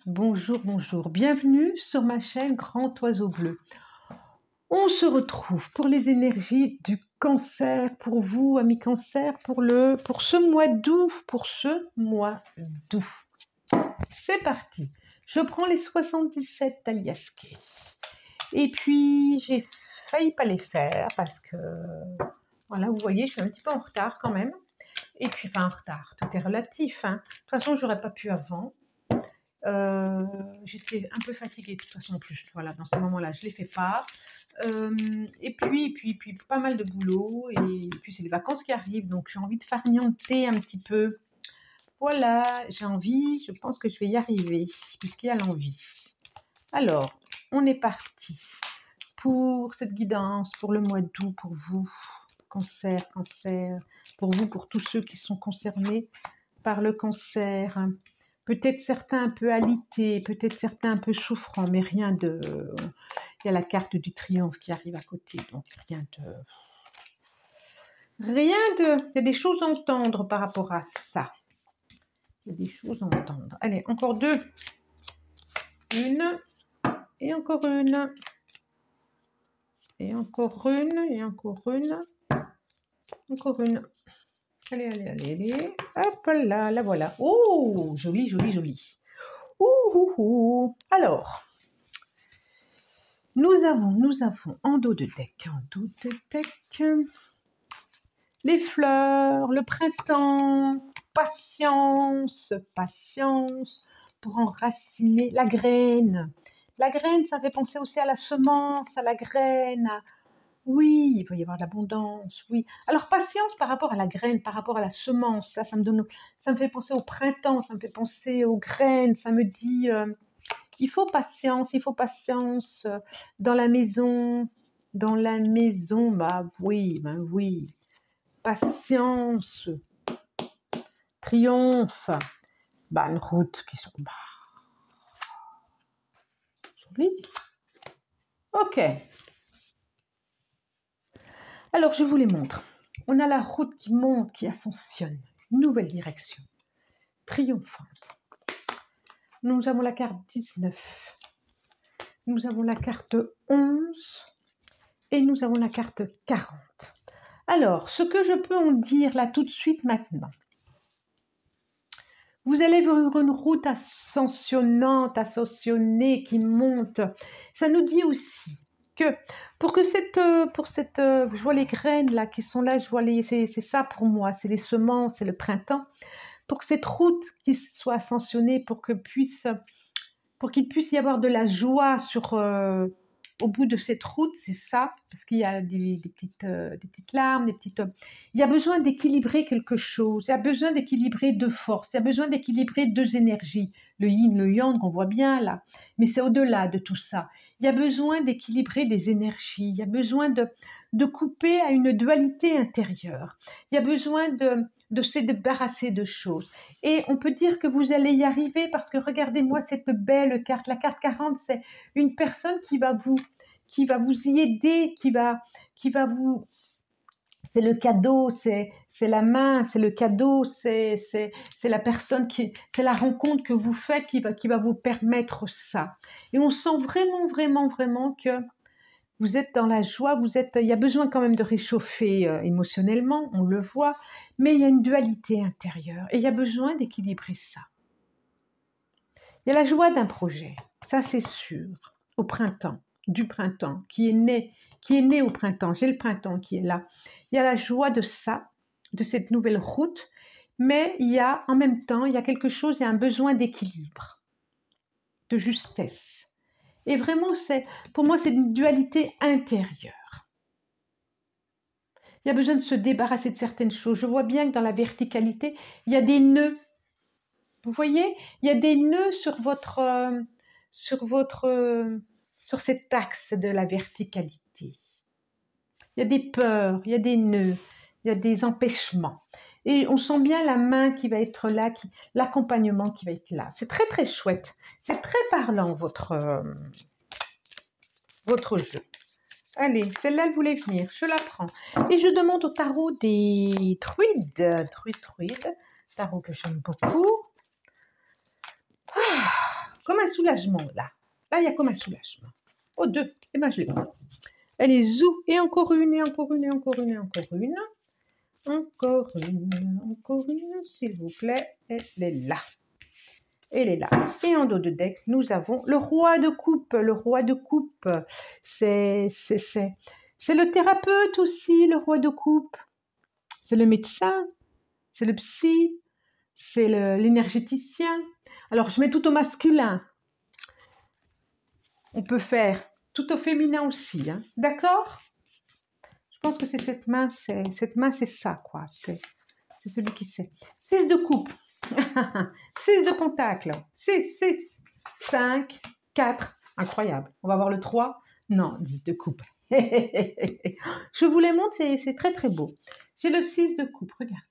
Bonjour, bonjour. Bienvenue sur ma chaîne Grand Oiseau Bleu. On se retrouve pour les énergies du cancer, pour vous, amis cancer, pour ce mois d'août. C'est parti. Je prends les 77 Aliasqué. Et puis, j'ai failli pas les faire parce que, voilà, vous voyez, je suis un petit peu en retard quand même. Et puis, enfin, en retard, tout est relatif. De toute façon, j'aurais pas pu avant. J'étais un peu fatiguée de toute façon en plus, voilà, dans ces moments-là, je ne les fais pas. Et puis, pas mal de boulot, et puis c'est les vacances qui arrivent, donc j'ai envie de farnienter un petit peu. Voilà, j'ai envie, je pense que je vais y arriver, puisqu'il y a l'envie. Alors, on est parti pour cette guidance, pour le mois d'août, pour vous, cancer, pour vous, pour tous ceux qui sont concernés par le cancer. Peut-être certains un peu alités, peut-être certains un peu souffrants, mais rien de... Il y a la carte du triomphe qui arrive à côté, donc rien de... Il y a des choses à entendre par rapport à ça. Il y a des choses à entendre. Allez, encore deux. Une, et encore une. Et encore une, et encore une. Encore une. Allez. Hop là, la voilà. Oh, joli. Alors, nous avons en dos de deck, les fleurs, le printemps, patience pour enraciner la graine. La graine, ça fait penser aussi à la semence, à la graine. Oui, il va y avoir de l'abondance, oui. Alors, patience par rapport à la graine, par rapport à la semence, ça me fait penser au printemps, ça me fait penser aux graines, ça me dit, il faut patience dans la maison, bah oui, patience, triomphe, bah une route qui sont, jolies. Ok. Alors, je vous les montre. On a la route qui monte, qui ascensionne. Nouvelle direction. Triomphante. Nous avons la carte 19. Nous avons la carte 11. Et nous avons la carte 40. Alors, ce que je peux en dire là tout de suite maintenant. Vous allez vers une route ascensionnée qui monte. Ça nous dit aussi que je vois les graines là qui sont là, c'est ça pour moi, c'est les semences, c'est le printemps. Pour que cette route qui soit ascensionnée, pour qu'il puisse y avoir de la joie au bout de cette route, c'est ça, parce qu'il y a des petites larmes, il y a besoin d'équilibrer quelque chose, il y a besoin d'équilibrer deux forces, il y a besoin d'équilibrer deux énergies, le yin, le yang, on voit bien là, mais c'est au-delà de tout ça. Il y a besoin d'équilibrer des énergies, il y a besoin de couper à une dualité intérieure, il y a besoin de se débarrasser de choses. Et on peut dire que vous allez y arriver parce que regardez-moi cette belle carte. La carte 40, c'est une personne qui va vous y aider, qui va vous... C'est le cadeau, c'est la main, c'est le cadeau, c'est la personne c'est la rencontre que vous faites qui va vous permettre ça. Et on sent vraiment que vous êtes dans la joie, il y a besoin quand même de réchauffer émotionnellement, on le voit, mais il y a une dualité intérieure et il y a besoin d'équilibrer ça. Il y a la joie d'un projet, ça c'est sûr, du printemps, qui est né au printemps, j'ai le printemps qui est là. Il y a la joie de ça, de cette nouvelle route, mais en même temps, il y a quelque chose, il y a un besoin d'équilibre, de justesse. Et vraiment, pour moi, c'est une dualité intérieure. Il y a besoin de se débarrasser de certaines choses. Je vois bien que dans la verticalité, il y a des nœuds. Vous voyez, il y a des nœuds sur cet axe de la verticalité. Il y a des peurs, il y a des nœuds, il y a des empêchements. Et on sent bien la main qui va être là, l'accompagnement qui va être là. C'est très, très chouette. C'est très parlant, votre jeu. Allez, celle-là, elle voulait venir. Je la prends. Et je demande au tarot des druides. Tarot que j'aime beaucoup. comme un soulagement, là. Là, il y a comme un soulagement. Oh, 2. Eh bien, je l'ai pas. Allez, zou. Et encore une, et encore une, et encore une, et encore une. Encore une, s'il vous plaît. Elle est là. Elle est là. Et en dos de deck, nous avons le roi de coupe. Le roi de coupe, c'est le thérapeute aussi, le roi de coupe. C'est le médecin, c'est le psy, c'est l'énergéticien. Alors, je mets tout au masculin. On peut faire tout au féminin aussi. Hein. D'accord? Je pense que c'est cette main, c'est ça, quoi. C'est celui qui sait. 6 de coupe. 6 de pentacle. 6, 6, 5, 4. Incroyable. On va voir le 3. Non, 10 de coupe. Je vous les montre, c'est très très beau. J'ai le 6 de coupe, regardez.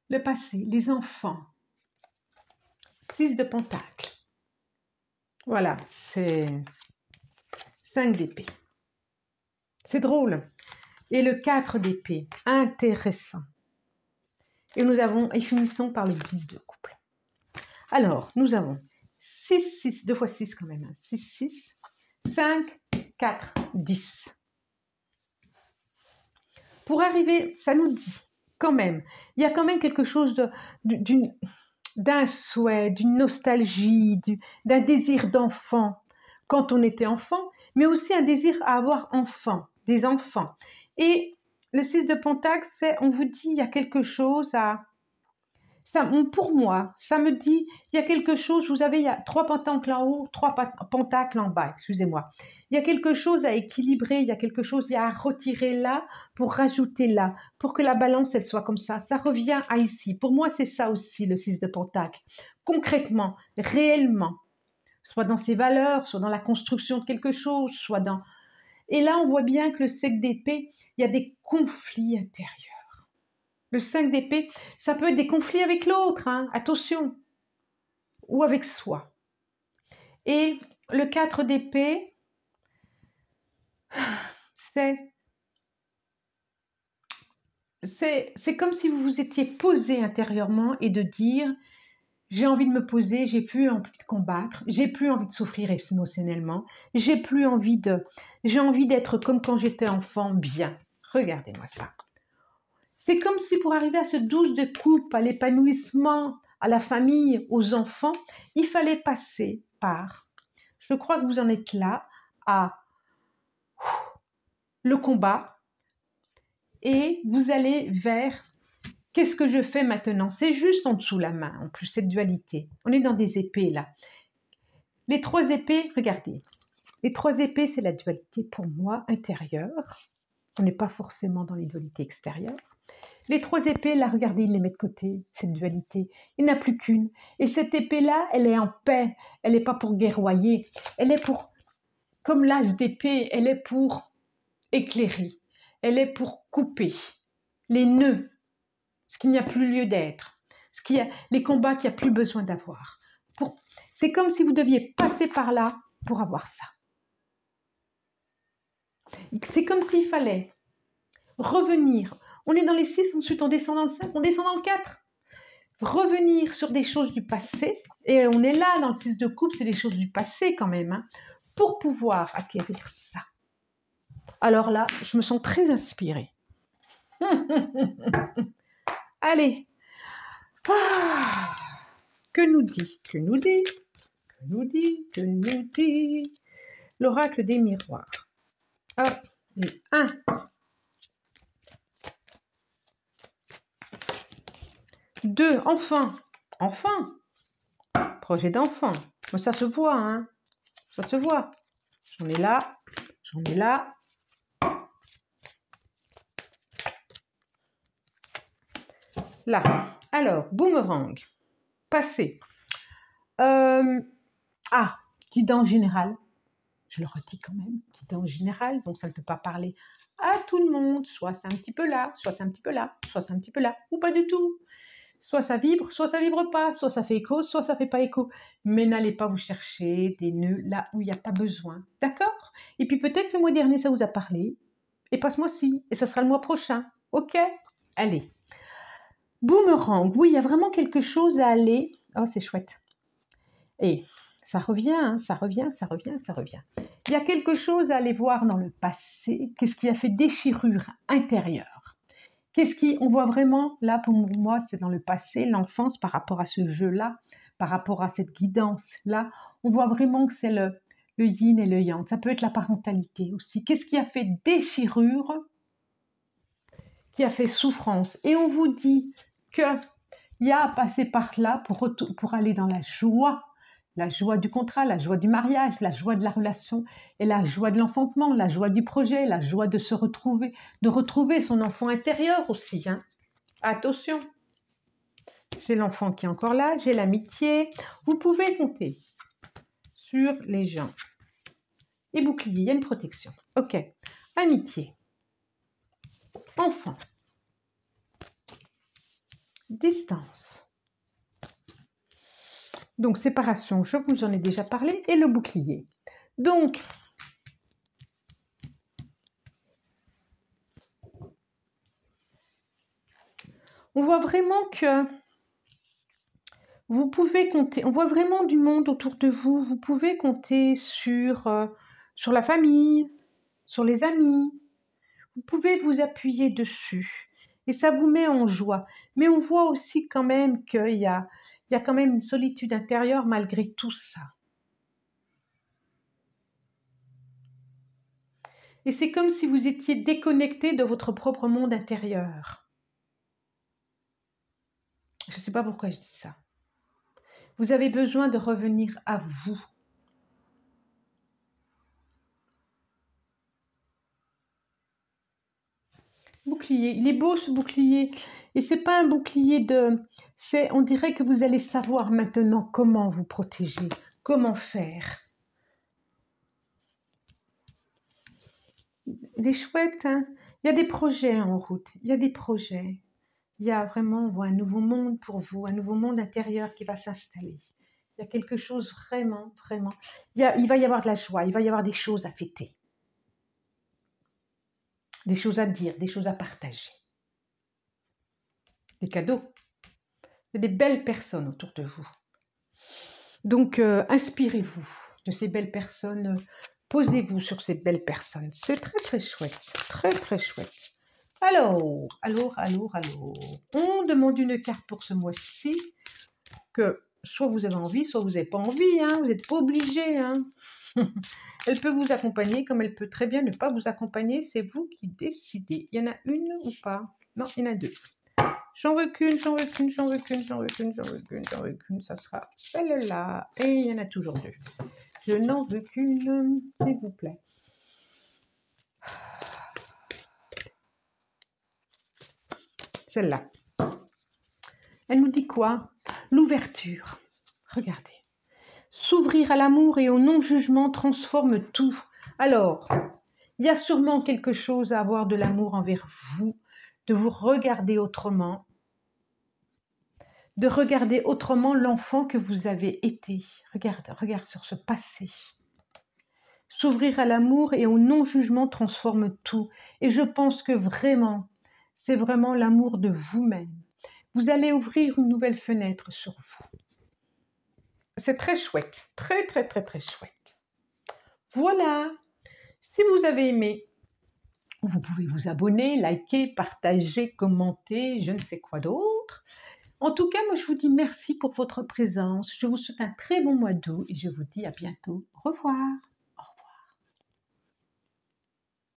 Le passé, les enfants. 6 de pentacle. Voilà, c'est 5 d'épée. C'est drôle. Et le 4 d'épée, intéressant. Et nous avons, et finissons par le 10 de couple. Alors, nous avons 6, 6, 2 fois 6 quand même. 6, 6, 5, 4, 10. Pour arriver, ça nous dit quand même, il y a quand même quelque chose d'un souhait, d'une nostalgie, d'un désir d'enfant quand on était enfant, mais aussi un désir à avoir des enfants. Et le 6 de pentacle, on vous dit, il y a quelque chose à... pour moi, ça me dit, il y a quelque chose, vous avez, il y a 3 pentacles en haut, 3 pentacles en bas, excusez-moi. Il y a quelque chose à équilibrer, il y a quelque chose à retirer là pour rajouter là, pour que la balance, elle soit comme ça. Ça revient à ici. Pour moi, c'est ça aussi, le 6 de pentacle. Concrètement, réellement, soit dans ses valeurs, soit dans la construction de quelque chose, soit dans... Et là, on voit bien que le 5 d'épée, il y a des conflits intérieurs. Le 5 d'épée, ça peut être des conflits avec l'autre, hein, attention, ou avec soi. Et le 4 d'épée, c'est comme si vous vous étiez posé intérieurement et de dire, j'ai envie de me poser, j'ai plus envie de combattre, j'ai plus envie de souffrir émotionnellement, j'ai envie d'être comme quand j'étais enfant, bien. Regardez-moi ça. C'est comme si pour arriver à ce 12 de coupe, à l'épanouissement, à la famille, aux enfants, il fallait passer par, je crois que vous en êtes là, à le combat, et vous allez vers, qu'est-ce que je fais maintenant? C'est juste en dessous la main, en plus, cette dualité. On est dans des épées là. Les 3 épées, regardez, les 3 épées, c'est la dualité pour moi intérieure. On n'est pas forcément dans les dualités extérieures. Les 3 épées, là, regardez, il les met de côté, cette dualité. Il n'y en a plus qu'une. Et cette épée-là, elle est en paix. Elle n'est pas pour guerroyer. Elle est pour, comme l'as d'épée, elle est pour éclairer. Elle est pour couper les nœuds, ce qu'il n'y a plus lieu d'être, les combats qu'il n'y a plus besoin d'avoir. C'est comme si vous deviez passer par là pour avoir ça. C'est comme s'il fallait revenir. On est dans les 6, ensuite on descend dans le 5, on descend dans le 4. Revenir sur des choses du passé, et on est là dans le 6 de coupe, c'est des choses du passé quand même, hein, pour pouvoir acquérir ça. Alors là, je me sens très inspirée. Allez. Ah, que nous dit l'oracle des miroirs. Hop, et 1. 2, enfant. Projet d'enfant. Mais ça se voit, hein. Ça se voit. J'en ai là. Là. Alors, boomerang. Passé. Guidance en général. Je le redis quand même. Guidance en général. Donc, ça ne peut pas parler à tout le monde. Soit c'est un petit peu là, soit c'est un petit peu là, soit c'est un petit peu là, ou pas du tout. Soit ça vibre pas, soit ça fait écho, soit ça fait pas écho. Mais n'allez pas vous chercher des nœuds là où il n'y a pas besoin. D'accord? Et puis peut-être le mois dernier, ça vous a parlé. Et pas ce mois-ci. Et ce sera le mois prochain. OK? Allez. Boomerang. Oui, il y a vraiment quelque chose à aller. Oh, c'est chouette. Et ça revient, hein, ça revient, ça revient, ça revient. Il y a quelque chose à aller voir dans le passé. Qu'est-ce qui a fait déchirure intérieure? Qu'est-ce qui, on voit vraiment, là pour moi, c'est dans le passé, l'enfance par rapport à ce jeu-là, par rapport à cette guidance-là, on voit vraiment que c'est le yin et le yang. Ça peut être la parentalité aussi. Qu'est-ce qui a fait déchirure, qui a fait souffrance? Et on vous dit qu'il y a à passer par là pour aller dans la joie du contrat, la joie du mariage, la joie de la relation et la joie de l'enfantement, la joie du projet, la joie de se retrouver, de retrouver son enfant intérieur aussi. Hein. Attention, j'ai l'enfant qui est encore là, j'ai l'amitié. Vous pouvez compter sur les gens. Et bouclier, il y a une protection. Ok, amitié, enfant, distance. Donc, séparation, je vous en ai déjà parlé, et le bouclier. Donc, on voit vraiment que vous pouvez compter, on voit vraiment du monde autour de vous, vous pouvez compter sur la famille, sur les amis, vous pouvez vous appuyer dessus, et ça vous met en joie. Mais on voit aussi quand même qu'il y a quand même une solitude intérieure malgré tout ça. Et c'est comme si vous étiez déconnecté de votre propre monde intérieur. Je ne sais pas pourquoi je dis ça. Vous avez besoin de revenir à vous. Bouclier, il est beau ce bouclier. Et c'est pas un bouclier on dirait que vous allez savoir maintenant comment vous protéger, comment faire. Il est chouette, hein. Il y a des projets en route, il y a des projets. Il y a vraiment, on voit un nouveau monde pour vous, un nouveau monde intérieur qui va s'installer. Il y a quelque chose vraiment, vraiment. Il va y avoir de la joie, il va y avoir des choses à fêter. Des choses à dire, des choses à partager. Des cadeaux. Il y a des belles personnes autour de vous. Donc, inspirez-vous de ces belles personnes. Posez-vous sur ces belles personnes. C'est très, très chouette. Très, très chouette. Alors. On demande une carte pour ce mois-ci que soit vous avez envie, soit vous n'avez pas envie. Hein, vous n'êtes pas obligé. Hein. Elle peut vous accompagner comme elle peut très bien ne pas vous accompagner. C'est vous qui décidez. Il y en a une ou pas? Non, il y en a deux. J'en veux qu'une, j'en veux qu'une, j'en veux qu'une, j'en veux qu'une, j'en veux qu'une, j'en veux qu'une. Ça sera celle-là. Et il y en a toujours deux. Je n'en veux qu'une, s'il vous plaît. Celle-là. Elle nous dit quoi? L'ouverture. Regardez. S'ouvrir à l'amour et au non-jugement transforme tout. Alors, il y a sûrement quelque chose à avoir de l'amour envers vous, de vous regarder autrement, de regarder autrement l'enfant que vous avez été. Regarde sur ce passé. S'ouvrir à l'amour et au non-jugement transforme tout. Et je pense que vraiment, c'est vraiment l'amour de vous-même. Vous allez ouvrir une nouvelle fenêtre sur vous. C'est très chouette, très, très, très, très chouette. Voilà. Si vous avez aimé, vous pouvez vous abonner, liker, partager, commenter, je ne sais quoi d'autre. En tout cas, moi, je vous dis merci pour votre présence. Je vous souhaite un très bon mois d'août et je vous dis à bientôt. Au revoir.